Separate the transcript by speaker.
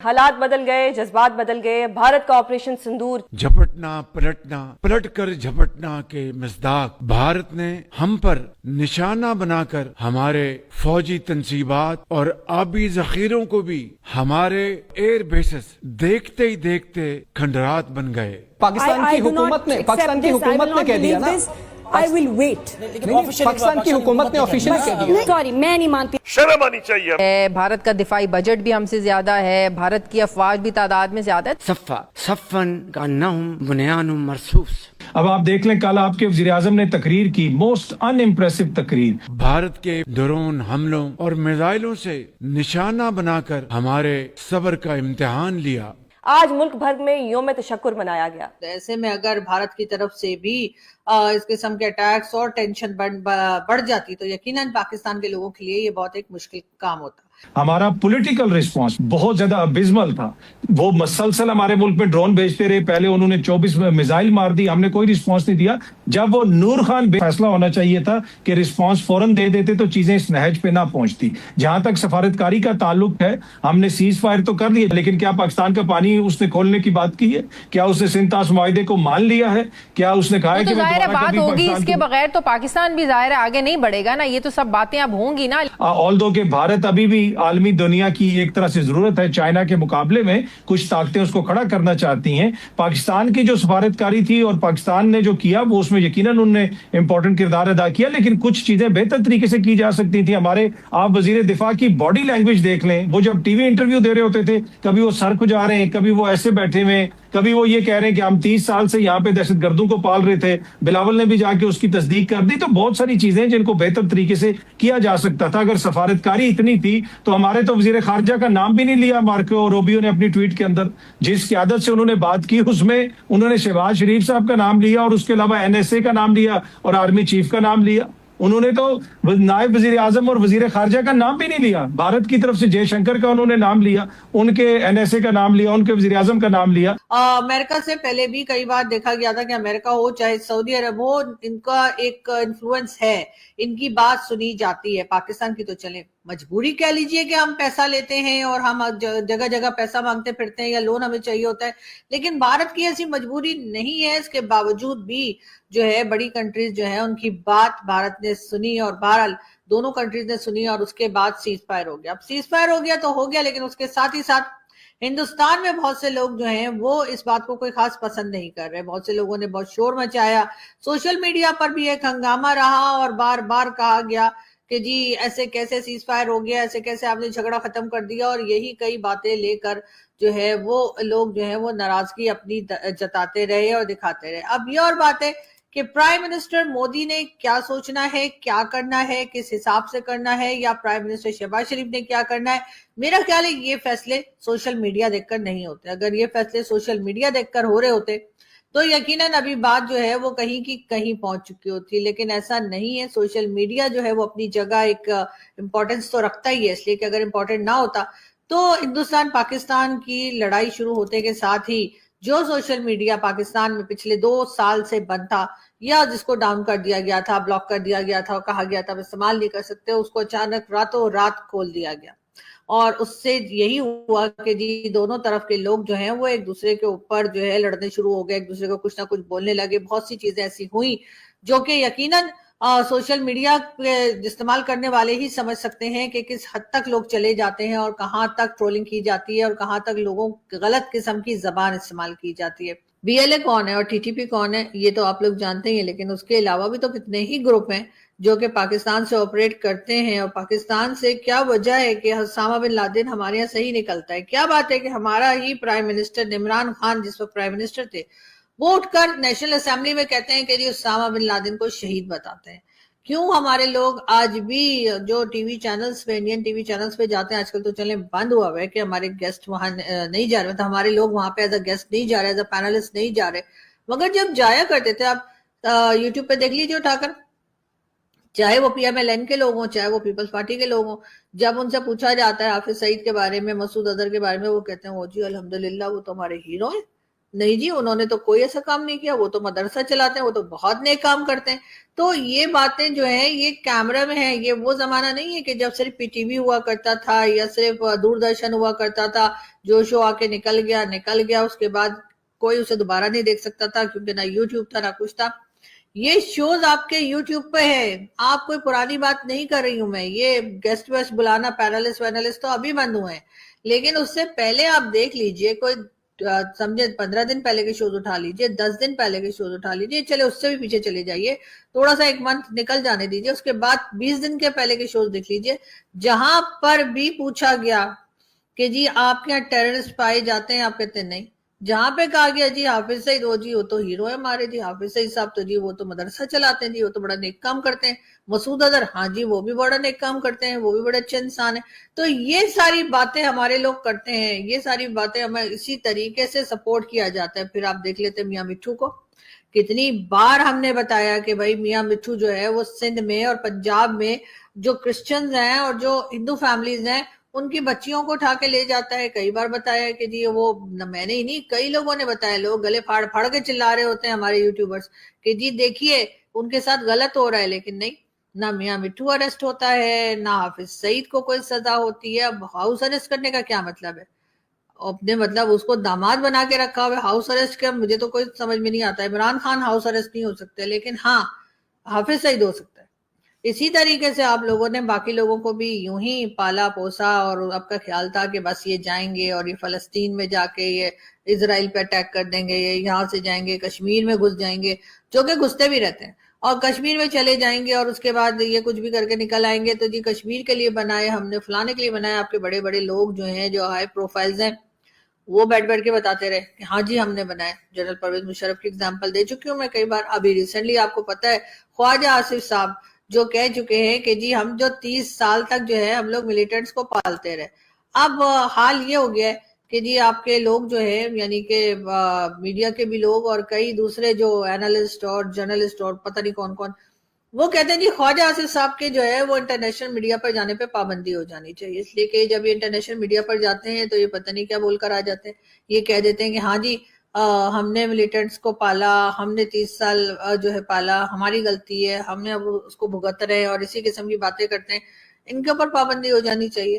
Speaker 1: حالات بدل گئے، جذبات بدل گئے، بھارت کا آپریشن سندور
Speaker 2: جھپٹنا پلٹنا پلٹ کر جھپٹنا کے مصداق بھارت نے ہم پر نشانہ بنا کر ہمارے فوجی تنصیبات اور آبی ذخیروں کو بھی ہمارے ایئر بیسز دیکھتے ہی دیکھتے کھنڈرات بن گئے۔
Speaker 3: پاکستان کی حکومت نے کہہ دیا نا،
Speaker 4: I will wait.
Speaker 3: پاکستان کی حکومت نے آفیشلی کہہ دیا۔
Speaker 4: Sorry, میں نہیں مانتی۔
Speaker 5: شرم آنی چاہیے۔
Speaker 6: بھارت کا دفاعی بجٹ بھی ہم سے زیادہ ہے، بھارت کی افواج بھی تعداد میں زیادہ ہے۔
Speaker 7: صفن کانہم بنیان مرصوص۔
Speaker 8: اب آپ دیکھ لیں، کل آپ کے وزیراعظم نے تقریر کی، موسٹ ان امپریسو تقریر۔
Speaker 2: بھارت کے ڈرون حملوں اور میزائلوں سے نشانہ بنا کر ہمارے صبر کا امتحان لیا۔
Speaker 1: آج ملک بھر میں یوم تشکر منایا گیا۔
Speaker 9: ایسے میں اگر بھارت کی طرف سے بھی اس قسم کے اٹیکس اور ٹینشن بڑھ جاتی تو یقیناً پاکستان کے لوگوں کے لیے یہ بہت ایک مشکل کام ہوتا۔
Speaker 8: ہمارا پولیٹیکل ریسپانس بہت زیادہ ابیزمل تھا۔ وہ مسلسل ہمارے ملک میں ڈرون بھیجتے رہے، پہلے انہوں نے 24 میزائل مار دی، ہم نے کوئی رسپانس نہیں دیا۔ جب وہ نور خان فیصلہ ہونا چاہیے تھا کہ رسپانس فوراً دے دیتے تو چیزیں اس نہج پہ نہ پہنچتی۔ جہاں تک سفارتکاری کا تعلق ہے، ہم نے سیز فائر تو کر لیا، لیکن کیا پاکستان کا پانی اس نے کھولنے کی بات کی ہے؟ کیا اس نے سندھ طاس معاہدے کو مان لیا ہے؟ کیا اس نے کہا ہے کہ
Speaker 6: ظاہر ہے بات ہوگی، اس کے بغیر تو پاکستان بھی ظاہر ہے آگے نہیں بڑھے گا نا، یہ تو سب باتیں اب ہوں گی نا۔
Speaker 8: آلدو کہ بھارت ابھی بھی عالمی دنیا کی ایک طرح سے ضرورت ہے، چائنا کے مقابلے میں کچھ طاقتیں اس کو کھڑا کرنا چاہتی ہیں۔ پاکستان کی جو سفارتکاری تھی اور پاکستان نے جو کیا وہ اس میں یقیناً انہوں نے امپورٹنٹ کردار ادا کیا، لیکن کچھ چیزیں بہتر طریقے سے کی جا سکتی تھی۔ ہمارے آپ وزیر دفاع کی باڈی لینگویج دیکھ لیں، وہ جب ٹی وی انٹرویو دے رہے ہوتے تھے، کبھی وہ سر کھجا رہے ہیں، کبھی وہ ایسے بیٹھے ہوئے، کبھی وہ یہ کہہ رہے ہیں کہ ہم 30 سال سے یہاں پہ دہشت گردوں کو پال رہے تھے۔ بلاول نے بھی جا کے اس کی تصدیق کر دی۔ تو بہت ساری چیزیں جن کو بہتر طریقے سے کیا جا سکتا تھا۔ اگر سفارتکاری اتنی تھی تو ہمارے تو وزیر خارجہ کا نام بھی نہیں لیا مارکو روبیو نے اپنی ٹویٹ کے اندر۔ جس قیادت سے انہوں نے بات کی اس میں انہوں نے شہباز شریف صاحب کا نام لیا اور اس کے علاوہ NSA کا نام لیا اور آرمی چیف کا نام لیا۔ انہوں نے تو نائب وزیر اعظم اور وزیر خارجہ کا نام بھی نہیں لیا۔ بھارت کی طرف سے جے شنکر کا انہوں نے نام لیا، ان کے NSA کا نام لیا، ان کے وزیر اعظم کا نام لیا۔
Speaker 9: امریکہ سے پہلے بھی کئی بار دیکھا گیا تھا کہ امریکہ ہو چاہے سعودی عرب ہو، ان کا ایک انفلوئنس ہے، ان کی بات سنی جاتی ہے۔ پاکستان کی تو چلیں مجبوری کہہ لیجئے کہ ہم پیسہ لیتے ہیں اور ہم جگہ جگہ پیسہ مانگتے پھرتے ہیں یا لون ہمیں چاہیے ہوتا ہے، لیکن بھارت کی ایسی مجبوری نہیں ہے۔ اس کے باوجود بھی جو ہے بڑی کنٹریز جو ہے ان کی بات بھارت نے سنی اور بہرحال دونوں کنٹریز نے سنی اور اس کے بعد سیز فائر ہو گیا۔ اب سیز فائر ہو گیا تو ہو گیا، لیکن اس کے ساتھ ہی ساتھ ہندوستان میں بہت سے لوگ جو ہیں وہ اس بات کو کوئی خاص پسند نہیں کر رہے۔ بہت سے لوگوں نے بہت شور مچایا، سوشل میڈیا پر بھی ایک ہنگامہ رہا اور بار بار کہا گیا کہ جی ایسے کیسے سیز فائر ہو گیا، ایسے کیسے آپ نے جھگڑا ختم کر دیا، اور یہی کئی باتیں لے کر جو ہے وہ لوگ جو ہے وہ ناراضگی اپنی جتاتے رہے اور دکھاتے رہے۔ اب یہ اور بات ہے کہ پرائم منسٹر مودی نے کیا سوچنا ہے، کیا کرنا ہے، کس حساب سے کرنا ہے، یا پرائم منسٹر شہباز شریف نے کیا کرنا ہے۔ میرا خیال ہے یہ فیصلے سوشل میڈیا دیکھ کر نہیں ہوتے۔ اگر یہ فیصلے سوشل میڈیا دیکھ کر ہو رہے ہوتے تو یقیناً ابھی بات جو ہے وہ کہیں کی کہیں پہنچ چکی ہوتی، لیکن ایسا نہیں ہے۔ سوشل میڈیا جو ہے وہ اپنی جگہ ایک امپورٹنس تو رکھتا ہی ہے، اس لیے کہ اگر امپورٹنٹ نہ ہوتا تو ہندوستان پاکستان کی لڑائی شروع ہوتے کے ساتھ ہی جو سوشل میڈیا پاکستان میں پچھلے 2 سال سے بند تھا یا جس کو ڈاؤن کر دیا گیا تھا، بلاک کر دیا گیا تھا اور کہا گیا تھا آپ استعمال نہیں کر سکتے، اس کو اچانک راتوں رات کھول دیا گیا، اور اس سے یہی ہوا کہ جی دونوں طرف کے لوگ جو ہیں وہ ایک دوسرے کے اوپر جو ہے لڑنے شروع ہو گئے، ایک دوسرے کو کچھ نہ کچھ بولنے لگے۔ بہت سی چیزیں ایسی ہوئیں جو کہ یقیناً سوشل میڈیا استعمال کرنے والے ہی سمجھ سکتے ہیں کہ کس حد تک لوگ چلے جاتے ہیں اور کہاں تک ٹرولنگ کی جاتی ہے اور کہاں تک لوگوں غلط قسم کی زبان استعمال کی جاتی ہے۔ BLA کون ہے اور TTP کون ہے یہ تو آپ لوگ جانتے ہیں، لیکن اس کے علاوہ بھی تو کتنے ہی گروپ ہیں جو کہ پاکستان سے آپریٹ کرتے ہیں، اور پاکستان سے کیا وجہ ہے کہ اسامہ بن لادن ہمارے یہاں صحیح نکلتا ہے؟ کیا بات ہے کہ ہمارا ہی پرائم منسٹر عمران خان جس وقت پرائم منسٹر تھے وہ اٹھ کر نیشنل اسمبلی میں کہتے ہیں کہ جی اسامہ بن لادن کو شہید بتاتے ہیں؟ کیوں ہمارے لوگ آج بھی جو ٹی وی چینلز پہ، انڈین ٹی وی چینلز پہ جاتے ہیں، آج کل تو چلیں بند ہوا ہے کہ ہمارے گیسٹ وہاں نہیں جا رہے، تو ہمارے لوگ وہاں پہ ایز اے گیسٹ نہیں جا رہے، ایز اے پینلسٹ نہیں جا رہے، مگر جب جایا کرتے تھے آپ یوٹیوب پہ دیکھ لیجیے اٹھا کر، چاہے وہ PMLN کے لوگ ہوں چاہے وہ پیپلز پارٹی کے لوگ ہوں، جب ان سے پوچھا جاتا ہے حافظ سعید کے بارے میں، مسعود اظہر کے بارے میں، وہ کہتے ہیں وہ جی الحمدللہ وہ تو ہمارے ہیرو ہیں، نہیں جی، انہوں نے تو کوئی ایسا کام نہیں کیا، وہ تو مدرسہ چلاتے ہیں، وہ تو بہت نیک کام کرتے ہیں. تو یہ باتیں جو ہیں یہ کیمرہ میں ہیں. یہ وہ زمانہ نہیں ہے کہ جب صرف پی ٹی وی ہوا کرتا تھا یا صرف دوردرشن ہوا کرتا تھا، جو شو آ کے نکل گیا، اس کے بعد کوئی اسے دوبارہ نہیں دیکھ سکتا تھا کیونکہ نہ یوٹیوب تھا نہ کچھ تھا. یہ شوز آپ کے یوٹیوب پہ ہے. آپ کوئی پرانی بات نہیں کر رہی ہوں میں. یہ گیسٹ ویسٹ بلانا، پینلسٹ وینلسٹ تو ابھی بند ہوئے ہیں، لیکن اس سے پہلے آپ دیکھ لیجئے، کوئی سمجھے 15 دن پہلے کے شوز اٹھا لیجئے، 10 دن پہلے کے شوز اٹھا لیجئے، چلے اس سے بھی پیچھے چلے جائیے، تھوڑا سا ایک منتھ نکل جانے دیجئے، اس کے بعد 20 دن کے پہلے کے شوز دیکھ لیجئے، جہاں پر بھی پوچھا گیا کہ جی آپ کے یہاں ٹیررسٹ پائے جاتے ہیں، آپ کہتے ہیں نہیں. جہاں پہ کہا گیا جی حافظ سعید وہ تو ہیرو ہے ہمارے، جی حافظ سعید صاحب تو جی وہ تو مدرسہ چلاتے ہیں، جی وہ تو بڑا نیک کام کرتے ہیں. مسعود اظہر، ہاں جی وہ بھی بڑا نیک کام کرتے ہیں، وہ بھی بڑے اچھے انسان ہیں. تو یہ ساری باتیں ہمارے لوگ کرتے ہیں، یہ ساری باتیں ہمیں اسی طریقے سے سپورٹ کیا جاتا ہے. پھر آپ دیکھ لیتے ہیں میاں مٹھو کو، کتنی بار ہم نے بتایا کہ بھائی میاں مٹھو جو ہے وہ سندھ میں اور پنجاب میں جو کرسچنز ہیں اور جو ہندو فیملیز ہیں ان کی بچیوں کو اٹھا کے لے جاتا ہے. کئی بار بتایا کہ جی وہ، میں نے ہی نہیں کئی لوگوں نے بتایا، لوگ گلے پھاڑ پھاڑ کے چلا رہے ہوتے ہیں ہمارے یوٹیوبرز کہ جی دیکھیے ان کے ساتھ غلط ہو رہا ہے، لیکن نہیں، نہ میاں مٹھو اریسٹ ہوتا ہے، نہ حافظ سعید کو کوئی سزا ہوتی ہے. اب ہاؤس اریسٹ کرنے کا کیا مطلب ہے؟ اپنے مطلب اس کو داماد بنا کے رکھا ہوا ہے. ہاؤس اریسٹ کا مجھے تو کوئی سمجھ میں نہیں آتا. عمران خان ہاؤس اریسٹ نہیں ہو سکتے، لیکن ہاں حافظ سعید ہو سکتا ہے. اسی طریقے سے آپ لوگوں نے باقی لوگوں کو بھی یوں ہی پالا پوسا، اور آپ کا خیال تھا کہ بس یہ جائیں گے اور یہ فلسطین میں جا کے یہ اسرائیل پہ اٹیک کر دیں گے، یہ یہاں سے جائیں گے کشمیر میں گھس جائیں گے، جو کہ گھستے بھی رہتے ہیں، اور کشمیر میں چلے جائیں گے اور اس کے بعد یہ کچھ بھی کر کے نکل آئیں گے. تو جی کشمیر کے لیے بنائے ہم نے، فلانے کے لیے بنائے. آپ کے بڑے بڑے لوگ جو ہیں، جو ہائی پروفائلز ہیں، وہ بیٹھ کے بتاتے رہے کہ ہاں جی ہم نے بنائے. جنرل پرویز مشرف کی اگزامپل دے چکی ہوں میں کئی بار. ابھی ریسنٹلی آپ کو پتہ ہے خواجہ آصف صاحب جو کہہ چکے ہیں کہ جی ہم جو 30 سال تک جو ہے ہم لوگ ملیٹنٹس کو پالتے رہے. اب حال یہ ہو گیا ہے کہ جی آپ کے لوگ جو ہے، یعنی کہ میڈیا کے بھی لوگ اور کئی دوسرے جو اینالسٹ اور جرنلسٹ اور پتہ نہیں کون کون، وہ کہتے ہیں جی خواجہ آصف صاحب کے جو ہے وہ انٹرنیشنل میڈیا پر جانے پہ پابندی ہو جانی چاہیے، اس لیے کہ جب یہ انٹرنیشنل میڈیا پر جاتے ہیں تو یہ پتہ نہیں کیا بول کر آ جاتے ہیں. یہ کہہ دیتے ہیں کہ ہاں جی ہم نے ملیٹنٹس کو پالا، ہم نے 30 سال جو ہے پالا، ہماری غلطی ہے، ہم نے اب اس کو بھگت رہے، اور اسی قسم کی باتیں کرتے ہیں. ان کے اوپر پابندی ہو جانی چاہیے.